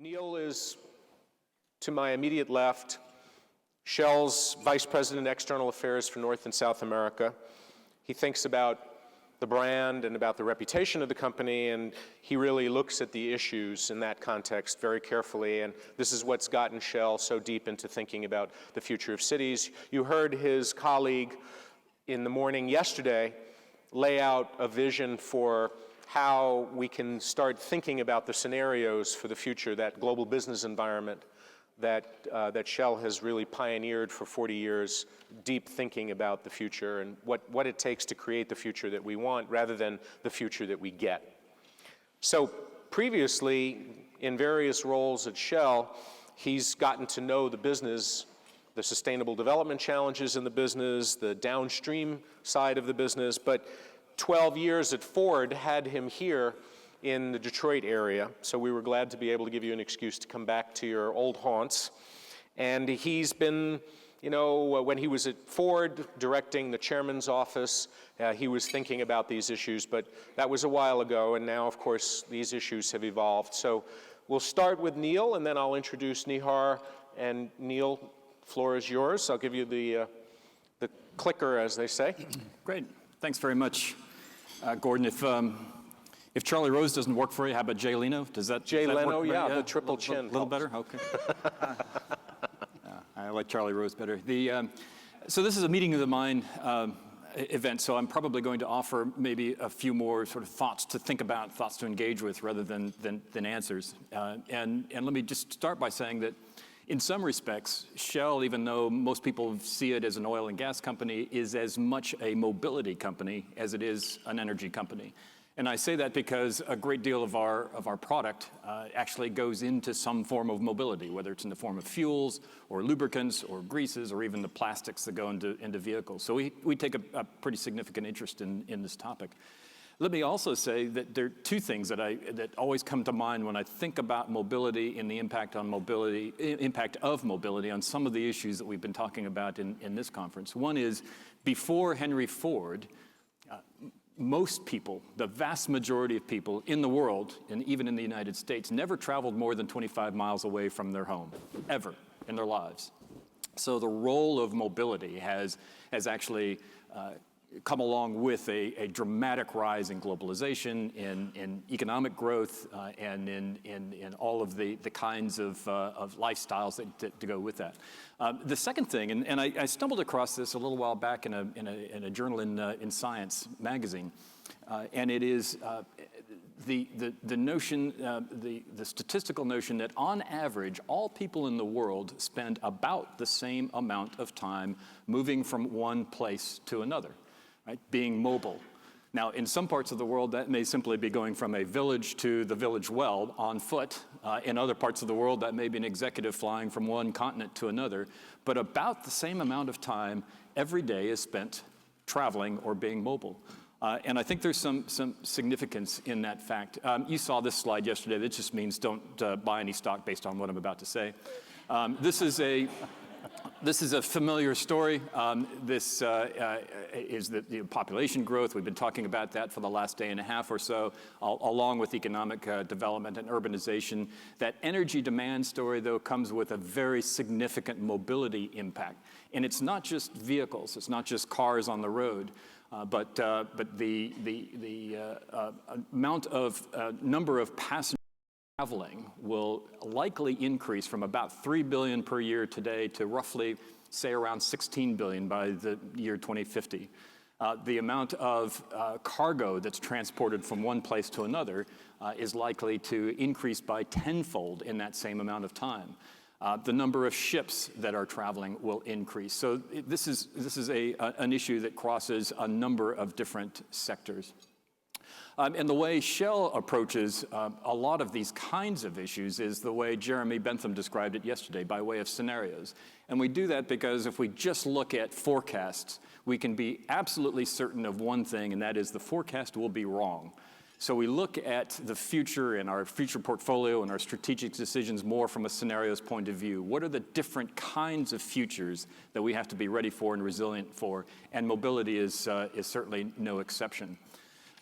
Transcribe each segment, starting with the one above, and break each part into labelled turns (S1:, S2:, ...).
S1: Niel is to my immediate left, Shell's Vice President, External Affairs for North and South America. He thinks about the brand and about the reputation of the company, and he really looks at the issues in that context very carefully, and this is what's gotten Shell so deep into thinking about the future of cities. You heard his colleague in the morning yesterday lay out a vision for how we can start thinking about the scenarios for the future, that global business environment that Shell has really pioneered for 40 years, deep thinking about the future and what it takes to create the future that we want rather than the future that we get. So previously, in various roles at Shell, he's gotten to know the business, the sustainable development challenges in the business, the downstream side of the business, but 12 years at Ford had him here in the Detroit area, so we were glad to be able to give you an excuse to come back to your old haunts. And he's been, you know, when he was at Ford directing the chairman's office, he was thinking about these issues, but that was a while ago, and now, of course, these issues have evolved. So we'll start with Niel, and then I'll introduce Nihar. And Niel, floor is yours. I'll give you the clicker, as they say.
S2: Great. Thanks very much, Gordon. If Charlie Rose doesn't work for you, how about Jay Leno? Does that
S1: Jay Leno,
S2: work?
S1: yeah, the triple chin.
S2: A little better? Okay. I like Charlie Rose better. So this is a meeting of the mind event, so I'm probably going to offer maybe a few more sort of thoughts to think about, thoughts to engage with rather than answers. And let me just start by saying that in some respects, Shell, even though most people see it as an oil and gas company, is as much a mobility company as it is an energy company. And I say that because a great deal of our product actually goes into some form of mobility, whether it's in the form of fuels or lubricants or greases or even the plastics that go into vehicles. So we take a pretty significant interest in this topic. Let me also say that there are two things that always come to mind when I think about mobility and the impact of mobility on some of the issues that we've been talking about in this conference. One is, before Henry Ford, most people, the vast majority of people in the world, and even in the United States, never traveled more than 25 miles away from their home, ever, in their lives. So the role of mobility has actually come along with a dramatic rise in globalization, in economic growth, and in all of the kinds of lifestyles that go with that. The second thing, and I stumbled across this a little while back in a journal in Science magazine, and it is the notion, the statistical notion that on average, all people in the world spend about the same amount of time moving from one place to another. Right, being mobile. Now, in some parts of the world, that may simply be going from a village to the village well on foot. In other parts of the world, that may be an executive flying from one continent to another. But about the same amount of time every day is spent traveling or being mobile. And I think there's some significance in that fact. You saw this slide yesterday. That just means don't buy any stock based on what I'm about to say. This is a familiar story. This is the population growth. We've been talking about that for the last day and a half or so, along with economic development and urbanization. That energy demand story, though, comes with a very significant mobility impact. And it's not just vehicles. It's not just cars on the road. But the number of passengers traveling will likely increase from about 3 billion per year today to roughly, say, around 16 billion by the year 2050. The amount of cargo that's transported from one place to another is likely to increase by tenfold in that same amount of time. The number of ships that are traveling will increase. So this is an issue that crosses a number of different sectors. And the way Shell approaches a lot of these kinds of issues is the way Jeremy Bentham described it yesterday, by way of scenarios. And we do that because if we just look at forecasts, we can be absolutely certain of one thing, and that is the forecast will be wrong. So we look at the future and our future portfolio and our strategic decisions more from a scenarios point of view. What are the different kinds of futures that we have to be ready for and resilient for? And mobility is certainly no exception.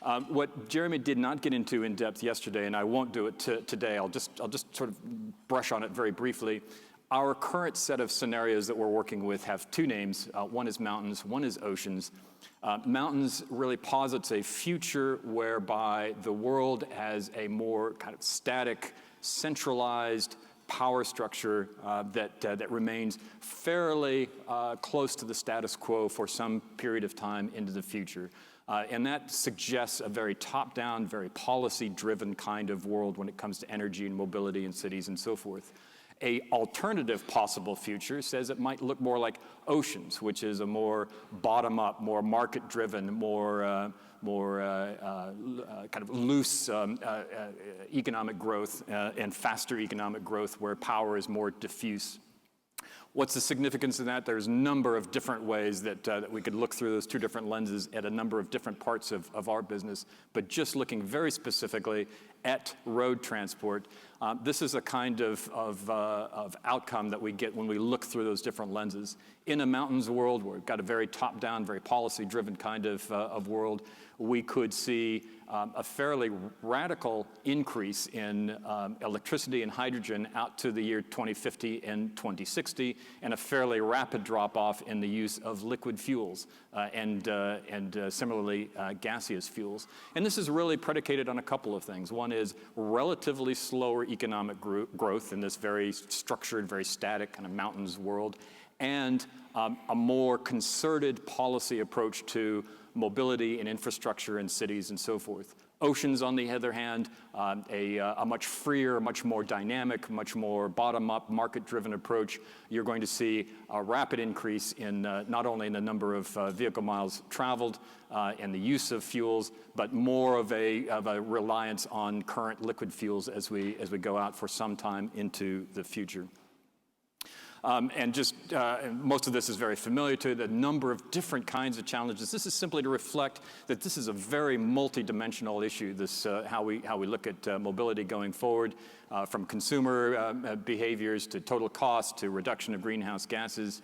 S2: What Jeremy did not get into in depth yesterday, and I won't do it today, I'll just sort of brush on it very briefly. Our current set of scenarios that we're working with have two names. One is mountains, one is oceans. Mountains really posits a future whereby the world has a more kind of static, centralized power structure that remains fairly close to the status quo for some period of time into the future. And that suggests a very top-down, very policy-driven kind of world when it comes to energy and mobility in cities and so forth. A alternative possible future says it might look more like oceans, which is a more bottom-up, more market-driven, more kind of loose economic growth and faster economic growth where power is more diffuse. What's the significance of that? There's a number of different ways that we could look through those two different lenses at a number of different parts of our business, but just looking very specifically at road transport, this is a kind of outcome that we get when we look through those different lenses. In a mountains world where we've got a very top-down, very policy-driven kind of world, we could see a fairly radical increase in electricity and hydrogen out to the year 2050 and 2060, and a fairly rapid drop-off in the use of liquid fuels and similarly gaseous fuels. And this is really predicated on a couple of things. One is relatively slower economic growth in this very structured, very static kind of mountains world, and a more concerted policy approach to mobility and infrastructure in cities and so forth. Oceans, on the other hand, a much freer, much more dynamic, much more bottom-up, market-driven approach. You're going to see a rapid increase in not only in the number of vehicle miles traveled and the use of fuels, but more of a reliance on current liquid fuels as we go out for some time into the future. And most of this is very familiar to the number of different kinds of challenges. This is simply to reflect that this is a very multidimensional issue, this how we look at mobility going forward, from consumer behaviors to total cost to reduction of greenhouse gases.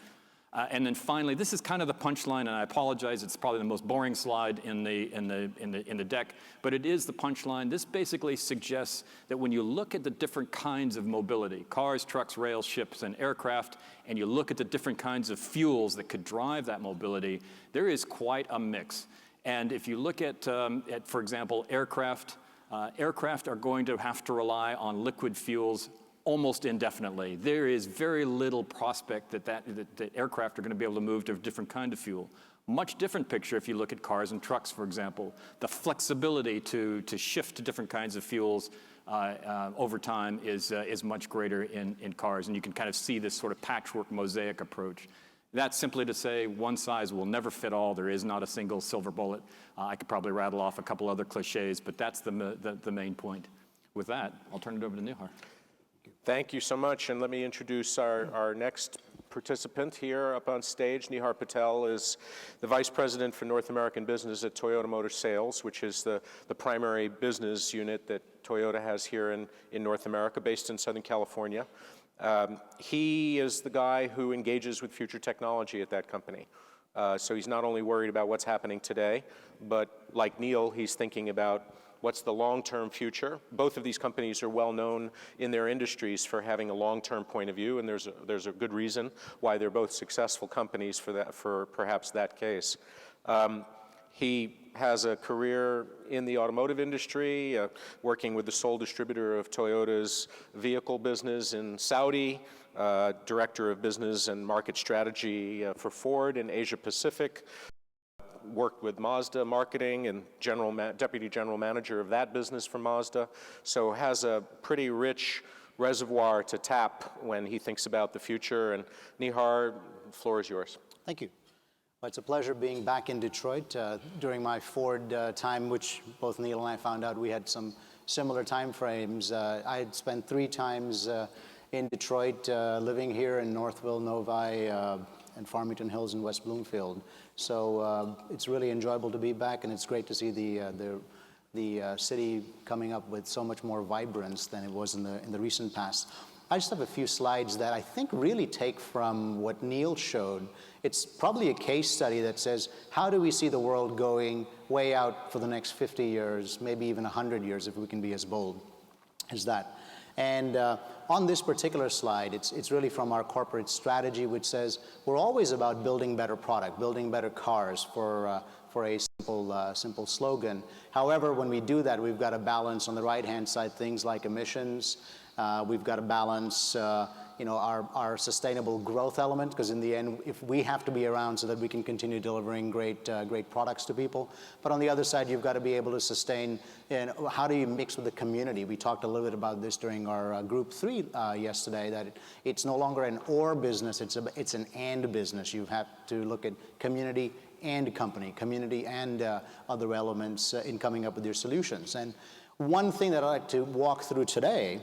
S2: And then finally, this is kind of the punchline, and I apologize, it's probably the most boring slide in the deck, but it is the punchline. This basically suggests that when you look at the different kinds of mobility, cars, trucks, rails, ships, and aircraft, and you look at the different kinds of fuels that could drive that mobility, there is quite a mix. And if you look at for example, aircraft are going to have to rely on liquid fuels almost indefinitely. There is very little prospect that aircraft are going to be able to move to a different kind of fuel. Much different picture if you look at cars and trucks, for example. The flexibility to shift to different kinds of fuels over time is much greater in cars, and you can kind of see this sort of patchwork mosaic approach. That's simply to say one size will never fit all. There is not a single silver bullet. I could probably rattle off a couple other cliches, but that's the main point. With that, I'll turn it over to Nihar.
S1: Thank you so much, and let me introduce our next participant here up on stage. Nihar Patel is the Vice President for North American Business at Toyota Motor Sales, which is the primary business unit that Toyota has here in North America, based in Southern California. He is the guy who engages with future technology at that company. So he's not only worried about what's happening today, but like Niel, he's thinking about what's the long-term future. Both of these companies are well known in their industries for having a long-term point of view, and there's a good reason why they're both successful companies for perhaps that case. He has a career in the automotive industry, working with the sole distributor of Toyota's vehicle business in Saudi, director of business and market strategy for Ford in Asia Pacific, worked with Mazda marketing and deputy general manager of that business for Mazda, so has a pretty rich reservoir to tap when he thinks about the future. And Nihar, the floor is yours.
S3: Thank you. Well, it's a pleasure being back in Detroit. During my Ford time, which both Niel and I found out we had some similar time frames, I had spent 3 times in Detroit, living here in Northville, Novi, and Farmington Hills and West Bloomfield. So it's really enjoyable to be back, and it's great to see the city coming up with so much more vibrance than it was in the recent past. I just have a few slides that I think really take from what Niel showed. It's probably a case study that says, how do we see the world going way out for the next 50 years, maybe even 100 years if we can be as bold as that. And on this particular slide, it's really from our corporate strategy, which says we're always about building better product, building better cars for a simple slogan. However, when we do that, we've got to balance on the right-hand side things like emissions. We've got to balance our sustainable growth element, because in the end, if we have to be around so that we can continue delivering great products to people. But on the other side, you've got to be able to sustain, and how do you mix with the community? We talked a little bit about this during our group 3 yesterday, that it's no longer an or business, it's an and business. You have to look at community and company, community and other elements in coming up with your solutions. And one thing that I'd like to walk through today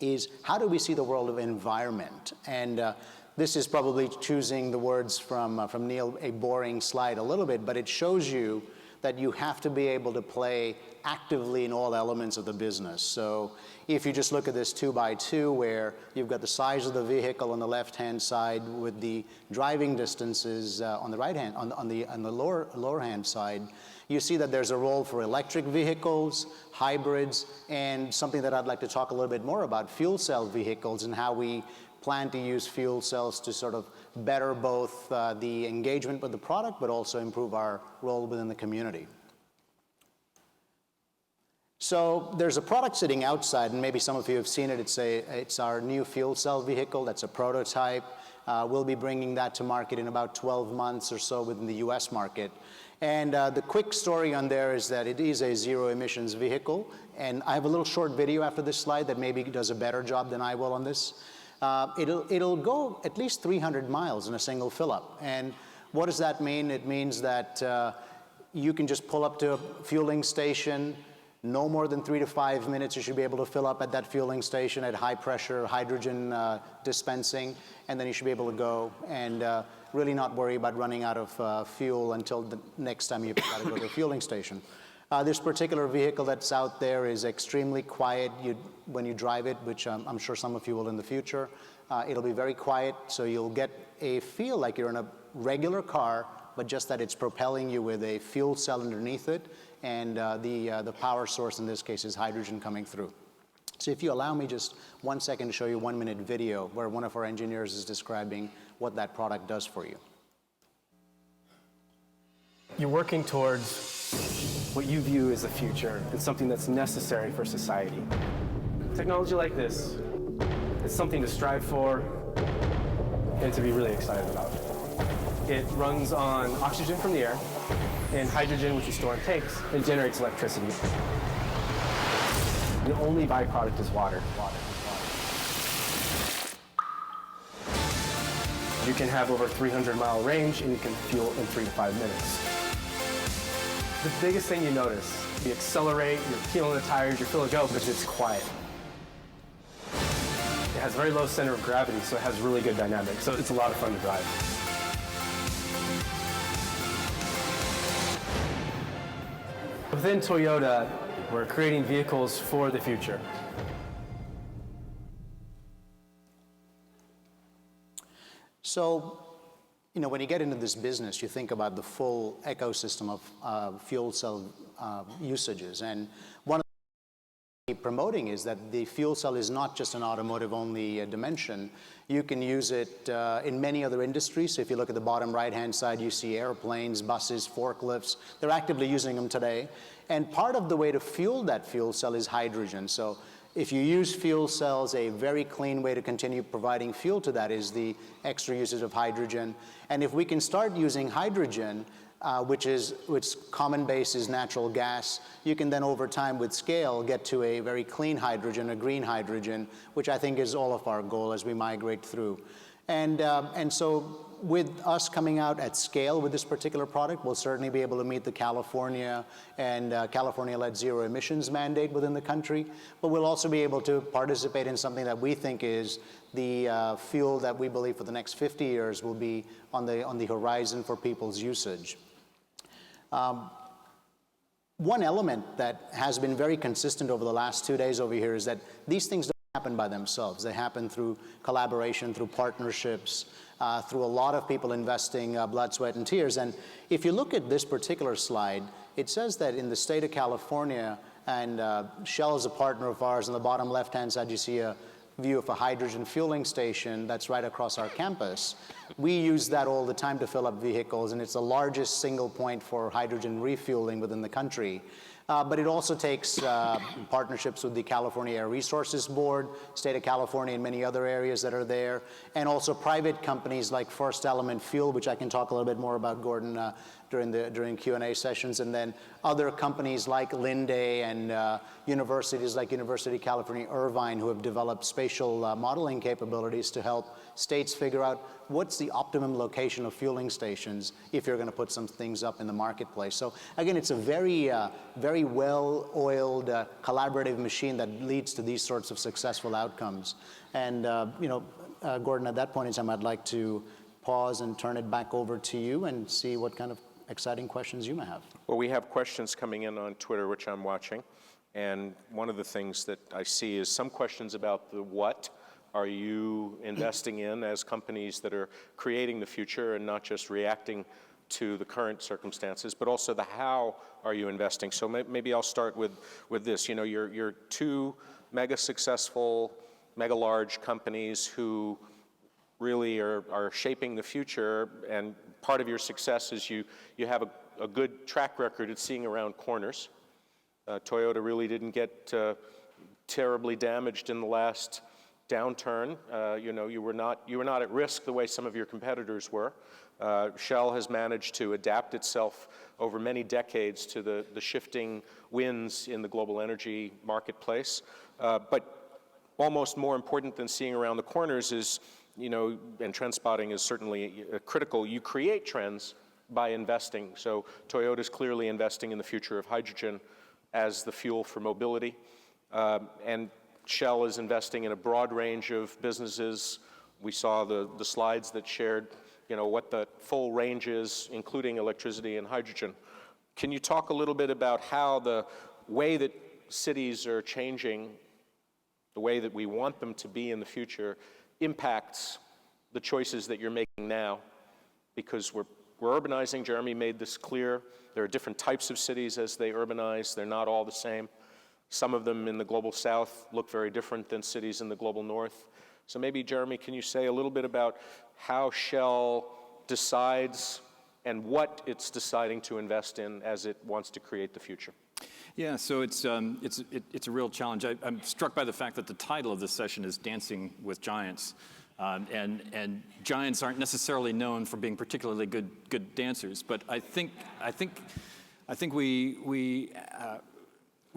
S3: is how do we see the world of environment? And this is probably choosing the words from Niel, a boring slide a little bit, but it shows you that you have to be able to play actively in all elements of the business. So if you just look at this 2x2, where you've got the size of the vehicle on the left-hand side with the driving distances on the right-hand, on the lower hand side, you see that there's a role for electric vehicles, hybrids, and something that I'd like to talk a little bit more about, fuel cell vehicles, and how we plan to use fuel cells to sort of better both the engagement with the product, but also improve our role within the community. So there's a product sitting outside, and maybe some of you have seen it. It's our new fuel cell vehicle. That's a prototype. We'll be bringing that to market in about 12 months or so within the U.S. market. And the quick story on there is that it is a zero emissions vehicle. And I have a little short video after this slide that maybe does a better job than I will on this. It'll go at least 300 miles in a single fill-up. And what does that mean? It means that you can just pull up to a fueling station. No more than 3 to 5 minutes, you should be able to fill up at that fueling station at high pressure hydrogen dispensing, and then you should be able to go and really not worry about running out of fuel until the next time you've got to go to a fueling station. This particular vehicle that's out there is extremely quiet when you drive it, which I'm sure some of you will in the future. It'll be very quiet, so you'll get a feel like you're in a regular car, but just that it's propelling you with a fuel cell underneath it, and the power source in this case is hydrogen coming through. So if you allow me just 1 second to show you a 1-minute video where one of our engineers is describing what that product does for you.
S4: You're working towards what you view as the future and something that's necessary for society. Technology like this is something to strive for and to be really excited about. It runs on oxygen from the air and hydrogen, which you store in tanks, and generates electricity. The only byproduct is water. You can have over 300-mile range, and you can fuel in 3 to 5 minutes. The biggest thing you notice, you accelerate, you're peeling the tires, you're feeling go, because it's quiet. It has very low center of gravity, so it has really good dynamics. So it's a lot of fun to drive. Within Toyota, we're creating vehicles for the future.
S3: So, when you get into this business, you think about the full ecosystem of fuel cell usages. And one of the promoting is that the fuel cell is not just an automotive-only dimension. You can use it in many other industries. So if you look at the bottom right-hand side, you see airplanes, buses, forklifts. They're actively using them today. And part of the way to fuel that fuel cell is hydrogen. So if you use fuel cells, a very clean way to continue providing fuel to that is the extra usage of hydrogen. And if we can start using hydrogen, which common base is natural gas, you can then over time with scale get to a very clean hydrogen, a green hydrogen, which I think is all of our goal as we migrate through. And so with us coming out at scale with this particular product, we'll certainly be able to meet the California and California-led zero emissions mandate within the country, but we'll also be able to participate in something that we think is the fuel that we believe for the next 50 years will be on the horizon for people's usage. One element that has been very consistent over the last 2 days over here is that these things don't happen by themselves. They happen through collaboration, through partnerships, through a lot of people investing blood, sweat, and tears. And if you look at this particular slide, it says that in the state of California, and Shell is a partner of ours. On the bottom left-hand side, you see a view of a hydrogen fueling station that's right across our campus. We use that all the time to fill up vehicles, and it's the largest single point for hydrogen refueling within the country. But it also takes partnerships with the California Air Resources Board, state of California, and many other areas that are there, and also private companies like First Element Fuel, which I can talk a little bit more about, Gordon, during Q&A sessions, and then other companies like Linde and universities like University of California, Irvine, who have developed spatial modeling capabilities to help states figure out what's the optimum location of fueling stations if you're going to put some things up in the marketplace. So again, it's a very, very well-oiled collaborative machine that leads to these sorts of successful outcomes. And Gordon, at that point in time, I'd like to pause and turn it back over to you and see what kind of exciting questions you may have.
S1: Well, we have questions coming in on Twitter, which I'm watching. And one of the things that I see is some questions about the what are you investing in as companies that are creating the future and not just reacting to the current circumstances, but also the how are you investing. So maybe I'll start with this. You know, you're two mega successful, mega large companies who really are shaping the future, and part of your success is you have a good track record at seeing around corners. Toyota really didn't get terribly damaged in the last downturn. You were not at risk the way some of your competitors were. Shell has managed to adapt itself over many decades to the shifting winds in the global energy marketplace. But almost more important than seeing around the corners is, and trend spotting is certainly critical. You create trends by investing. So Toyota's clearly investing in the future of hydrogen as the fuel for mobility. And Shell is investing in a broad range of businesses. We saw the slides that shared, what the full range is, including electricity and hydrogen. Can you talk a little bit about how the way that cities are changing, the way that we want them to be in the future, impacts the choices that you're making now? Because we're urbanizing. Jeremy made this clear. There are different types of cities as they urbanize. They're not all the same. Some of them in the global south look very different than cities in the global north. So maybe, Jeremy, can you say a little bit about how Shell decides and what it's deciding to invest in as it wants to create the future?
S2: Yeah, so it's a real challenge. I'm struck by the fact that the title of this session is Dancing with Giants. And giants aren't necessarily known for being particularly good dancers, but I think we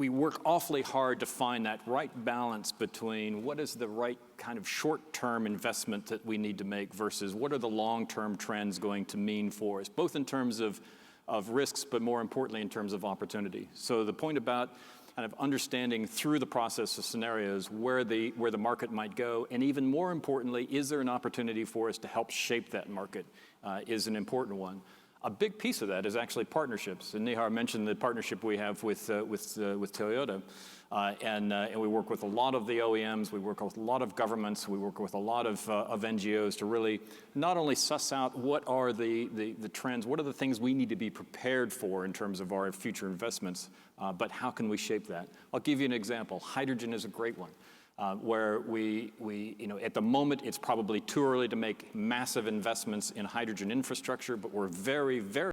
S2: work awfully hard to find that right balance between what is the right kind of short-term investment that we need to make versus what are the long-term trends going to mean for us, both in terms of risks, but more importantly in terms of opportunity. So the point about kind of understanding through the process of scenarios where the market might go, and even more importantly, is there an opportunity for us to help shape that market is an important one. A big piece of that is actually partnerships. And Nihar mentioned the partnership we have with Toyota. And we work with a lot of the OEMs, we work with a lot of governments, we work with a lot of NGOs to really not only suss out what are the trends, what are the things we need to be prepared for in terms of our future investments, but how can we shape that? I'll give you an example. Hydrogen is a great one. Where we at the moment, it's probably too early to make massive investments in hydrogen infrastructure, but we're very, very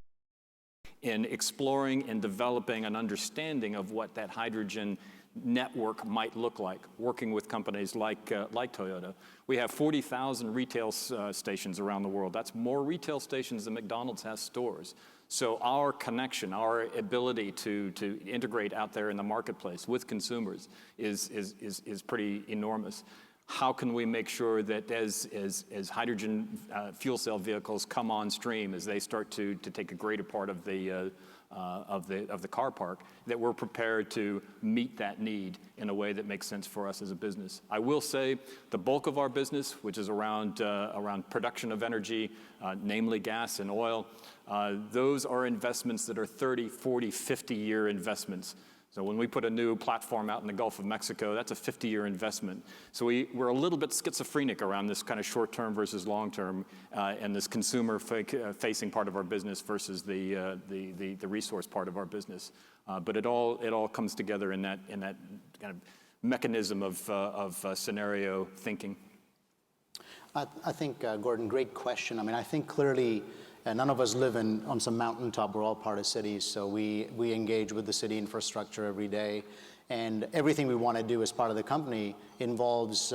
S2: in exploring and developing an understanding of what that hydrogen network might look like, working with companies like Toyota. We have 40,000 retail stations around the world. That's more retail stations than McDonald's has stores. So our connection, our ability to integrate out there in the marketplace with consumers is pretty enormous. How can we make sure that as hydrogen fuel cell vehicles come on stream, as they start to take a greater part of the car park, that we're prepared to meet that need in a way that makes sense for us as a business? I will say the bulk of our business, which is around production of energy, namely gas and oil, those are investments that are 30, 40, 50-year investments. So when we put a new platform out in the Gulf of Mexico, that's a 50-year investment. So we're a little bit schizophrenic around this kind of short-term versus long-term, and this consumer-facing part of our business versus the resource part of our business. But it all comes together in that kind of mechanism of scenario thinking.
S3: I think, Gordon, great question. I mean, I think clearly none of us live on some mountaintop. We're all part of cities, so we engage with the city infrastructure every day. And everything we want to do as part of the company involves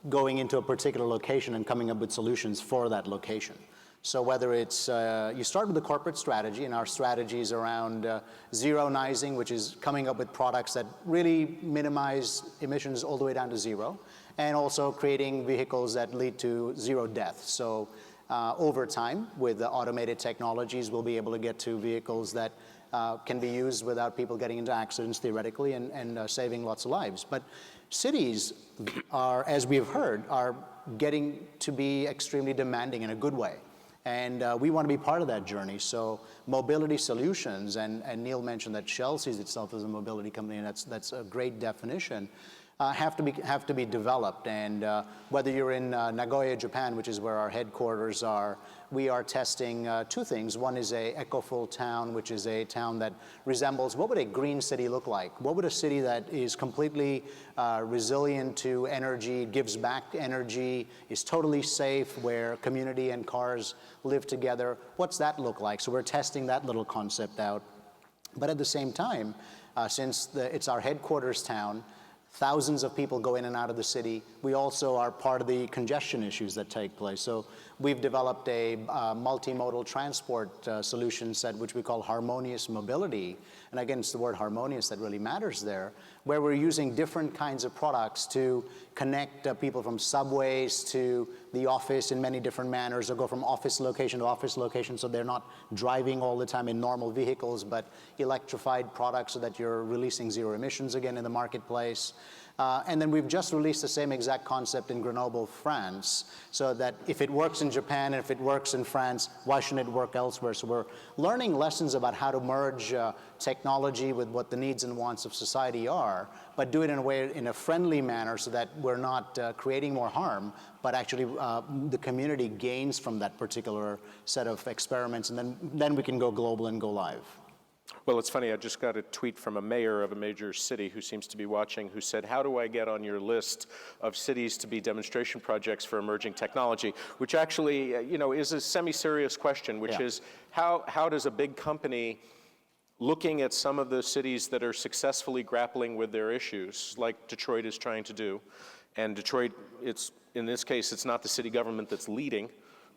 S3: going into a particular location and coming up with solutions for that location. So whether it's, you start with the corporate strategy, and our strategy is around zero-nizing, which is coming up with products that really minimize emissions all the way down to zero, and also creating vehicles that lead to zero death. So over time, with the automated technologies, we'll be able to get to vehicles that can be used without people getting into accidents theoretically and saving lots of lives. But cities are, as we've heard, are getting to be extremely demanding in a good way. And we want to be part of that journey. So mobility solutions, and Niel mentioned that Shell sees itself as a mobility company, and that's a great definition. Have to be developed, and whether you're in Nagoya, Japan, which is where our headquarters are, we are testing two things. One is a eco-full town, which is a town that resembles, what would a green city look like? What would a city that is completely resilient to energy, gives back energy, is totally safe, where community and cars live together? What's that look like? So we're testing that little concept out. But at the same time, since it's our headquarters town, thousands of people go in and out of the city. We also are part of the congestion issues that take place. So we've developed a multimodal transport solution set, which we call harmonious mobility. And again, it's the word harmonious that really matters there, where we're using different kinds of products to connect people from subways to the office in many different manners, or go from office location to office location, so they're not driving all the time in normal vehicles, but electrified products so that you're releasing zero emissions again in the marketplace. And then we've just released the same exact concept in Grenoble, France, so that if it works in Japan and if it works in France, why shouldn't it work elsewhere? So we're learning lessons about how to merge technology with what the needs and wants of society are, but do it in a way, in a friendly manner, so that we're not creating more harm, but actually the community gains from that particular set of experiments, and then we can go global and go live.
S1: Well, it's funny, I just got a tweet from a mayor of a major city who seems to be watching, who said, how do I get on your list of cities to be demonstration projects for emerging technology? Which actually, is a semi-serious question, which is, how does a big company, looking at some of the cities that are successfully grappling with their issues, like Detroit is trying to do, and Detroit, in this case, it's not the city government that's leading.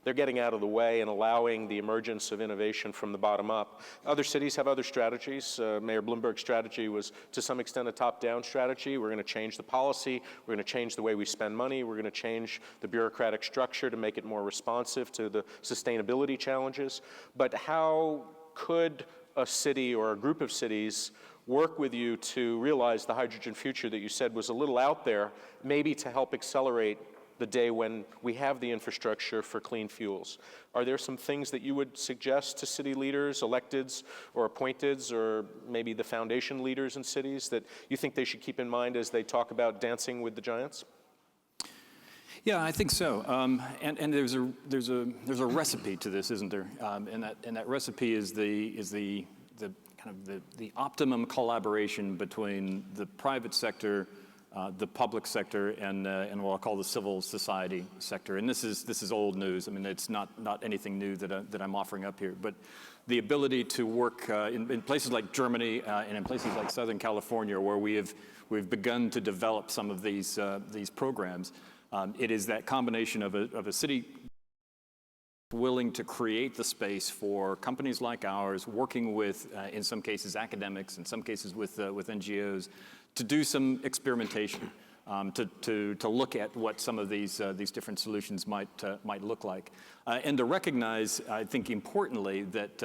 S1: They're getting out of the way and allowing the emergence of innovation from the bottom up. Other cities have other strategies. Mayor Bloomberg's strategy was, to some extent, a top-down strategy. We're going to change the policy. We're going to change the way we spend money. We're going to change the bureaucratic structure to make it more responsive to the sustainability challenges. But how could a city or a group of cities work with you to realize the hydrogen future that you said was a little out there, maybe to help accelerate the day when we have the infrastructure for clean fuels? Are there some things that you would suggest to city leaders, electeds or appointeds, or maybe the foundation leaders in cities, that you think they should keep in mind as they talk about dancing with the giants?
S2: Yeah, I think so. And there's a recipe to this, isn't there? And that recipe is the optimum collaboration between the private sector, the public sector, and what I'll call the civil society sector. And this is old news. I mean, it's not anything new that I'm offering up here. But the ability to work in places like Germany and in places like Southern California, where we've begun to develop some of these programs, it is that combination of a city willing to create the space for companies like ours, working with, in some cases, academics, in some cases with NGOs, to do some experimentation, to look at what some of these different solutions might look like, and to recognize, I think importantly, that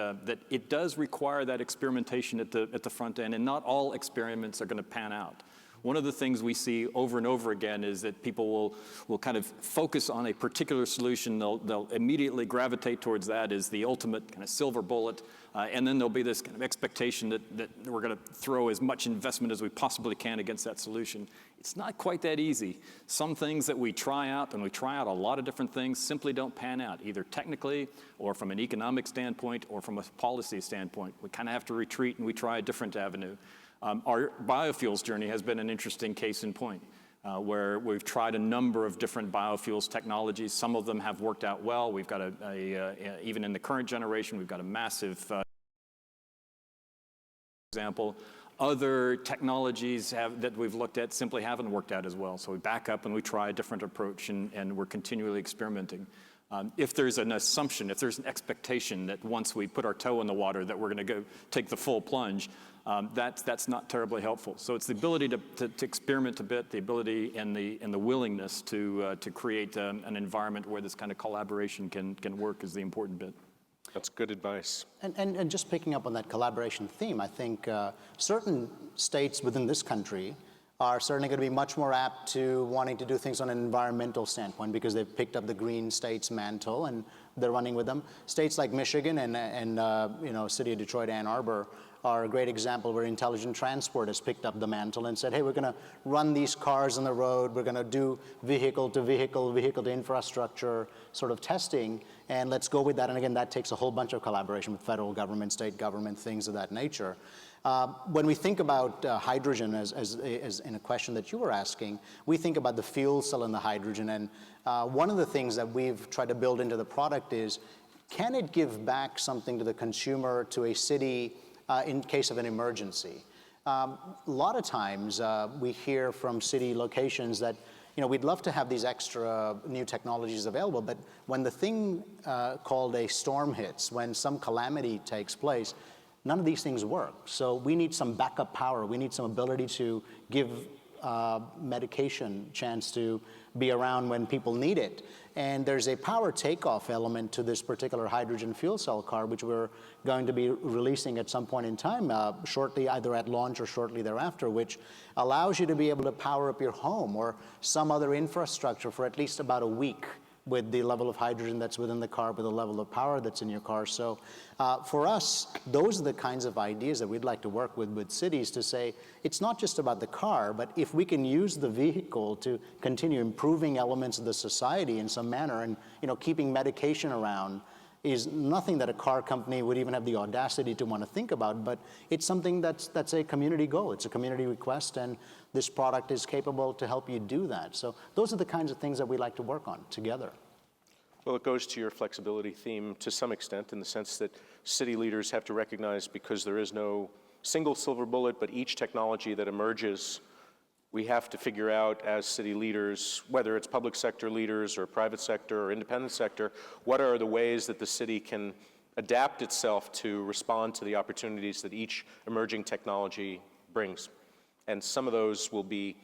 S2: it does require that experimentation at the front end, and not all experiments are going to pan out. One of the things we see over and over again is that people will kind of focus on a particular solution. They'll immediately gravitate towards that as the ultimate kind of silver bullet. And then there'll be this kind of expectation that we're going to throw as much investment as we possibly can against that solution. It's not quite that easy. Some things that we try out, and we try out a lot of different things, simply don't pan out, either technically or from an economic standpoint or from a policy standpoint. We kind of have to retreat and we try a different avenue. Our biofuels journey has been an interesting case in point. Where we've tried a number of different biofuels technologies. Some of them have worked out well. We've got even in the current generation, we've got a massive example. Other technologies that we've looked at simply haven't worked out as well. So we back up and we try a different approach, and we're continually experimenting. If there's an assumption, if there's an expectation that once we put our toe in the water that we're going to go take the full plunge, that's not terribly helpful. So it's the ability to experiment a bit, the ability and the willingness to create an environment where this kind of collaboration can work is the important bit.
S1: That's good advice.
S3: And just picking up on that collaboration theme, I think certain states within this country are certainly going to be much more apt to wanting to do things on an environmental standpoint because they've picked up the green states mantle and they're running with them. States like Michigan and City of Detroit, Ann Arbor are a great example where Intelligent Transport has picked up the mantle and said, hey, we're going to run these cars on the road. We're going to do vehicle to infrastructure sort of testing, and let's go with that. And again, that takes a whole bunch of collaboration with federal government, state government, things of that nature. When we think about hydrogen as in a question that you were asking, we think about the fuel cell and the hydrogen. And one of the things that we've tried to build into the product is, can it give back something to the consumer, to a city, in case of an emergency? A lot of times we hear from city locations that we'd love to have these extra new technologies available, but when the thing called a storm hits, when some calamity takes place, none of these things work. So we need some backup power. We need some ability to give medication chance to be around when people need it. And there's a power takeoff element to this particular hydrogen fuel cell car, which we're going to be releasing at some point in time, shortly, either at launch or shortly thereafter, which allows you to be able to power up your home or some other infrastructure for at least about a week with the level of hydrogen that's within the car, with the level of power that's in your car. So for us, those are the kinds of ideas that we'd like to work with cities to say, it's not just about the car, but if we can use the vehicle to continue improving elements of the society in some manner, and keeping medication around is nothing that a car company would even have the audacity to want to think about, but it's something that's a community goal. It's a community request, and this product is capable to help you do that. So those are the kinds of things that we like to work on together.
S1: Well, it goes to your flexibility theme to some extent, in the sense that city leaders have to recognize, because there is no single silver bullet, but each technology that emerges, we have to figure out as city leaders, whether it's public sector leaders or private sector or independent sector, what are the ways that the city can adapt itself to respond to the opportunities that each emerging technology brings. And some of those will be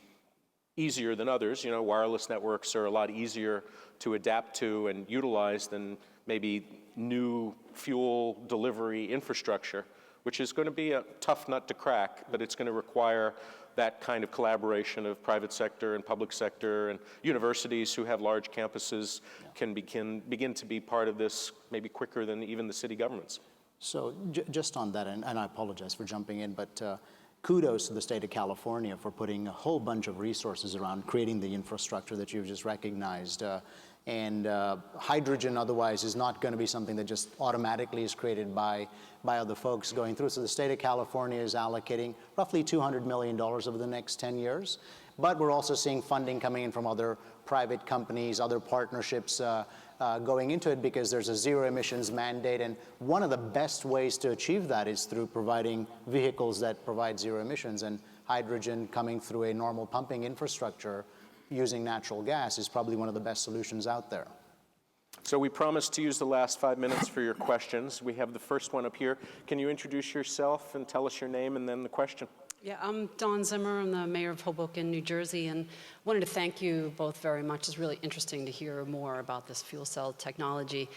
S1: easier than others. Wireless networks are a lot easier to adapt to and utilize than maybe new fuel delivery infrastructure, which is going to be a tough nut to crack, but it's going to require that kind of collaboration of private sector and public sector, and universities who have large campuses can begin to be part of this maybe quicker than even the city governments.
S3: So just on that, and I apologize for jumping in, but kudos to the state of California for putting a whole bunch of resources around creating the infrastructure that you've just recognized. And hydrogen otherwise is not going to be something that just automatically is created by other folks going through. So the state of California is allocating roughly $200 million over the next 10 years. But we're also seeing funding coming in from other private companies, other partnerships going into it, because there's a zero emissions mandate. And one of the best ways to achieve that is through providing vehicles that provide zero emissions. And hydrogen coming through a normal pumping infrastructure using natural gas is probably one of the best solutions out there.
S1: So we promised to use the last 5 minutes for your questions. We have the first one up here. Can you introduce yourself and tell us your name and then the question?
S5: Yeah, I'm Dawn Zimmer. I'm the mayor of Hoboken, New Jersey, and wanted to thank you both very much. It's really interesting to hear more about this fuel cell technology.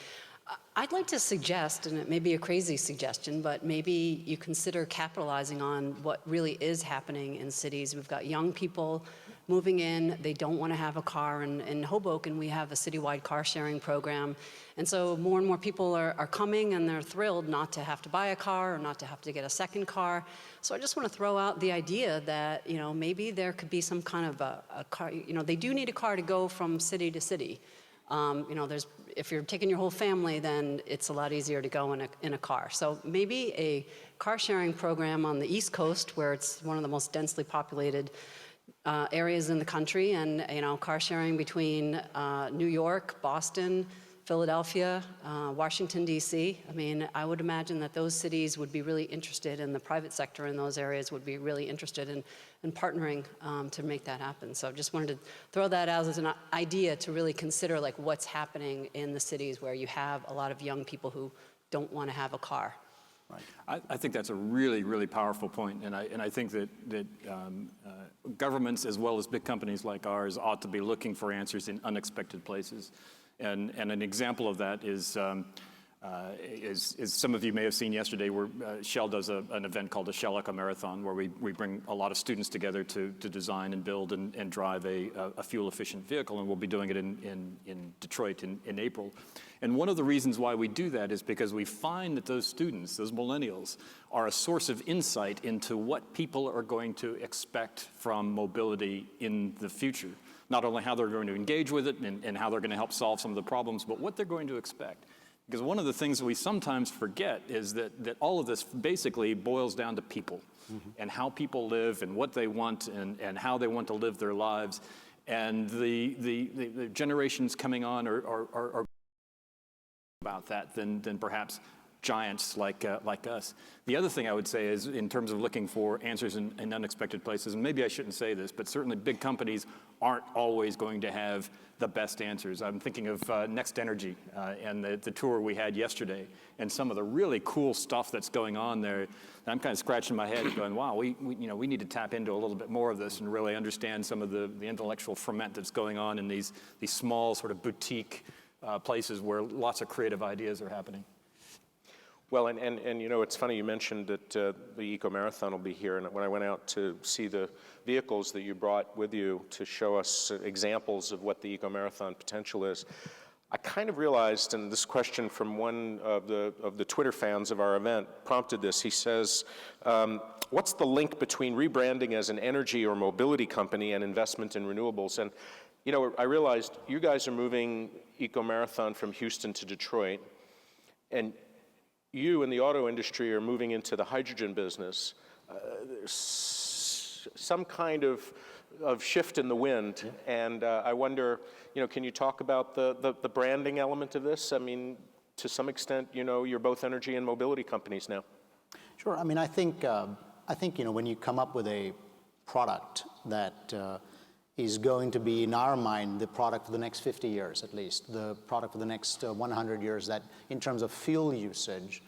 S5: I'd like to suggest, and it may be a crazy suggestion, but maybe you consider capitalizing on what really is happening in cities. We've got young people moving in. They don't want to have a car. In Hoboken, we have a citywide car sharing program. And so more and more people are coming, and they're thrilled not to have to buy a car or not to have to get a second car. So I just want to throw out the idea that, maybe there could be some kind of a car. They do need a car to go from city to city. If you're taking your whole family, then it's a lot easier to go in a car. So maybe a car sharing program on the East Coast, where it's one of the most densely populated areas in the country, and car sharing between New York, Boston, Philadelphia, Washington, D.C. I mean, I would imagine that those cities would be really interested, and the private sector in those areas would be really interested in partnering to make that happen. So just wanted to throw that out as an idea to really consider like what's happening in the cities where you have a lot of young people who don't want to have a car.
S2: Right. I think that's a really, really powerful point, and I think that governments as well as big companies like ours ought to be looking for answers in unexpected places. And an example of that is some of you may have seen yesterday, where Shell does an event called the Shell Eco Marathon, where we bring a lot of students together to design and build and drive a fuel-efficient vehicle, and we'll be doing it in Detroit in April. And one of the reasons why we do that is because we find that those students, those millennials, are a source of insight into what people are going to expect from mobility in the future. Not only how they're going to engage with it and how they're going to help solve some of the problems, but what they're going to expect. Because one of the things that we sometimes forget is that all of this basically boils down to people, and how people live and what they want and how they want to live their lives. And the generations coming on are about that than perhaps giants like us. The other thing I would say is, in terms of looking for answers in unexpected places, and maybe I shouldn't say this, but certainly big companies aren't always going to have the best answers. I'm thinking of Next Energy and the tour we had yesterday, and some of the really cool stuff that's going on there. And I'm kind of scratching my head going, wow, we need to tap into a little bit more of this and really understand some of the intellectual ferment that's going on in these small sort of boutique places where lots of creative ideas are happening.
S1: Well, and it's funny you mentioned that the Eco Marathon will be here, and when I went out to see the vehicles that you brought with you to show us examples of what the Eco Marathon potential is, I kind of realized, and this question from one of the Twitter fans of our event prompted this. He says, what's the link between rebranding as an energy or mobility company and investment in renewables? And I realized you guys are moving Eco Marathon from Houston to Detroit, and you in the auto industry are moving into the hydrogen business. There's some kind of shift in the wind, and I wonder, can you talk about the branding element of this? I mean, to some extent, you're both energy and mobility companies now.
S3: Sure. I mean, I think when you come up with a product that is going to be, in our mind, the product for the next 50 years at least, the product for the next 100 years, that in terms of fuel usage,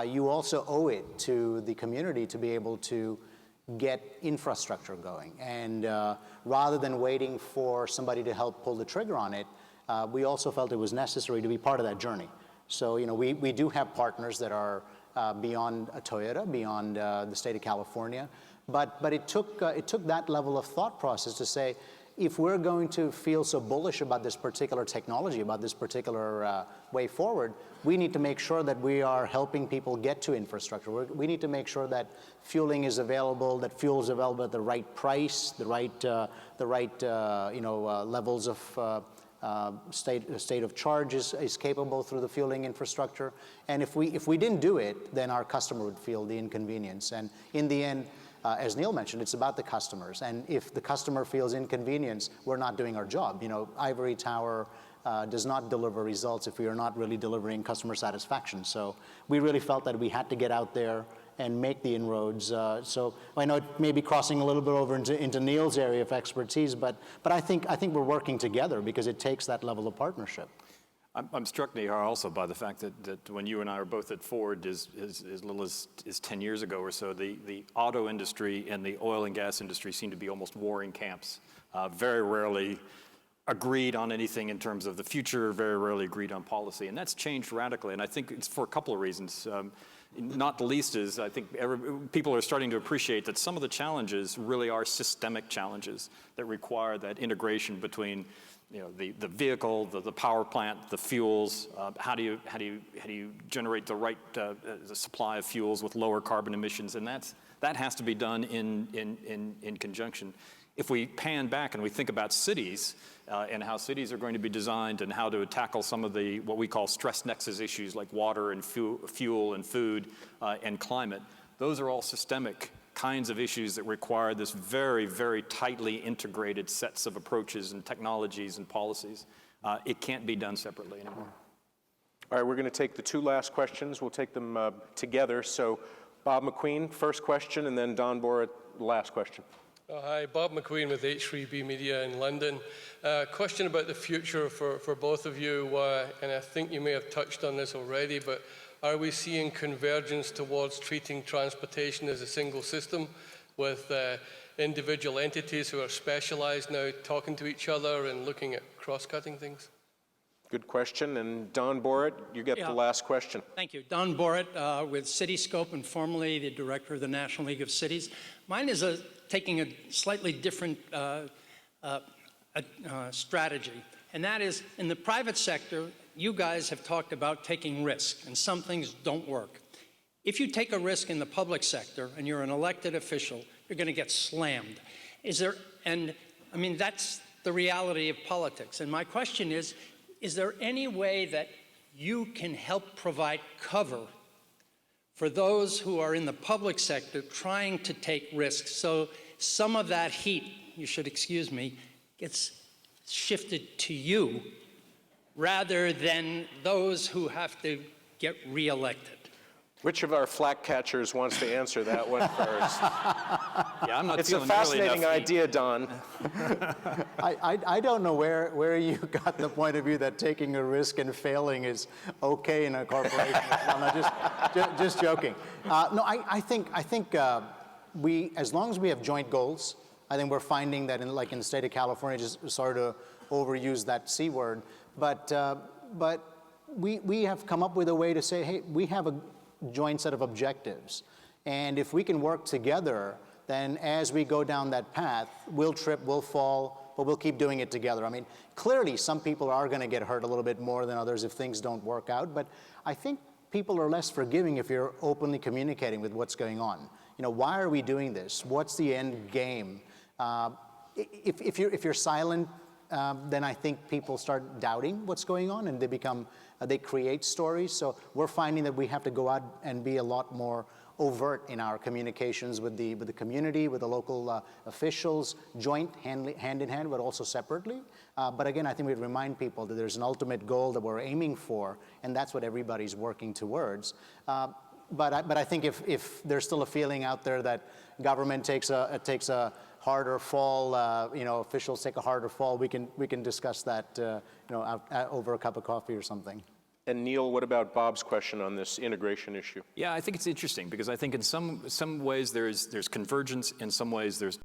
S3: you also owe it to the community to be able to get infrastructure going. And rather than waiting for somebody to help pull the trigger on it, we also felt it was necessary to be part of that journey. So, we do have partners that are beyond Toyota, beyond the state of California. But it took that level of thought process to say, if we're going to feel so bullish about this particular technology, about this particular way forward, we need to make sure that we are helping people get to infrastructure. We need to make sure that fueling is available, that fuel is available at the right price, the right levels of state of charge is capable through the fueling infrastructure. And if we didn't do it, then our customer would feel the inconvenience. And in the end, as Niel mentioned, it's about the customers. And if the customer feels inconvenience, we're not doing our job. Ivory Tower does not deliver results if we are not really delivering customer satisfaction. So we really felt that we had to get out there and make the inroads. So I know it may be crossing a little bit over into Niel's area of expertise, but I think we're working together because it takes that level of partnership.
S2: I'm struck, Nihar, also by the fact that when you and I were both at Ford as little as 10 years ago or so, the auto industry and the oil and gas industry seem to be almost warring camps. Very rarely agreed on anything in terms of the future, very rarely agreed on policy. And that's changed radically. And I think it's for a couple of reasons. Not the least is I think people are starting to appreciate that some of the challenges really are systemic challenges that require that integration between the vehicle, the power plant, the fuels. How do you generate the right the supply of fuels with lower carbon emissions? And that has to be done in conjunction. If we pan back and we think about cities and how cities are going to be designed and how to tackle some of the what we call stress nexus issues like water and fuel and food and climate, those are all systemic kinds of issues that require this very, very tightly integrated sets of approaches and technologies and policies. It can't be done separately anymore.
S1: All right, we're going to take the two last questions. We'll take them together. So Bob McQueen, first question, and then Don Borat, last question.
S6: Hi, Bob McQueen with H3B Media in London. Question about the future for both of you, and I think you may have touched on this already, but are we seeing convergence towards treating transportation as a single system with individual entities who are specialized now talking to each other and looking at cross-cutting things?
S1: Good question. And Don Borat, you get the last question.
S7: Thank you. Don Borat with Cityscope and formerly the director of the National League of Cities. Mine is taking a slightly different strategy, and that is in the private sector, you guys have talked about taking risk, and some things don't work. If you take a risk in the public sector and you're an elected official, you're going to get slammed. I mean, that's the reality of politics. And my question is there any way that you can help provide cover for those who are in the public sector trying to take risks so some of that heat, you should excuse me, gets shifted to you rather than those who have to get reelected?
S1: Which of our flak catchers wants to answer that one first?
S2: Yeah, I'm not
S1: It's a
S2: feeling nearly
S1: fascinating
S2: enough
S1: idea, Don.
S3: I don't know where you got the point of view that taking a risk and failing is okay in a corporation. I'm not just joking. No, I think we, as long as we have joint goals, I think we're finding that in the state of California, just sort of overuse that C word, but we have come up with a way to say, hey, we have a joint set of objectives, and if we can work together, then as we go down that path, we'll trip, we'll fall, but we'll keep doing it together. I mean, clearly some people are going to get hurt a little bit more than others if things don't work out, but I think people are less forgiving if you're openly communicating with what's going on. Why are we doing this? What's the end game? If you're silent, then I think people start doubting what's going on, and they create stories. So we're finding that we have to go out and be a lot more overt in our communications with the community, with the local officials, joint, hand in hand, but also separately. But again, I think we'd remind people that there's an ultimate goal that we're aiming for, and that's what everybody's working towards. But I think if there's still a feeling out there that government takes a harder fall, officials take a harder fall, we can discuss that, over a cup of coffee or something.
S1: And Niel, what about Bob's question on this integration issue?
S2: Yeah, I think it's interesting because I think in some ways there's convergence, in some ways there's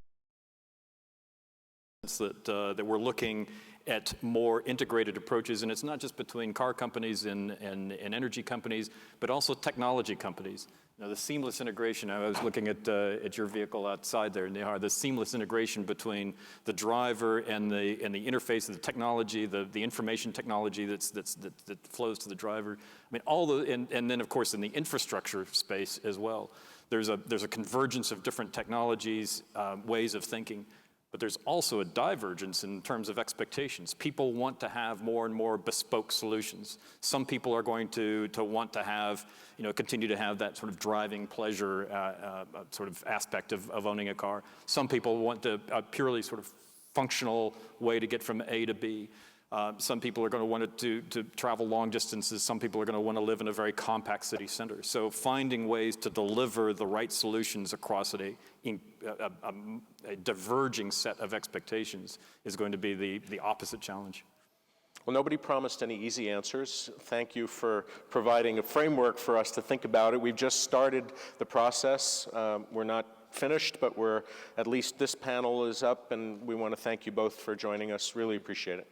S2: that we're looking at more integrated approaches, and it's not just between car companies and energy companies, but also technology companies. The seamless integration, I was looking at your vehicle outside there, Nihar, the seamless integration between the driver and the interface of the technology, the information technology that flows to the driver. I mean, and then of course in the infrastructure space as well. There's a convergence of different technologies, ways of thinking. But there's also a divergence in terms of expectations. People want to have more and more bespoke solutions. Some people are going to want to have, continue to have that sort of driving pleasure sort of aspect of owning a car. Some people want a purely sort of functional way to get from A to B. Some people are going to want to travel long distances. Some people are going to want to live in a very compact city center. So finding ways to deliver the right solutions across a diverging set of expectations is going to be the opposite challenge.
S1: Well, nobody promised any easy answers. Thank you for providing a framework for us to think about it. We've just started the process. We're not finished, but at least this panel is up, and we want to thank you both for joining us. Really appreciate it.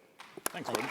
S2: Thanks, Gordon.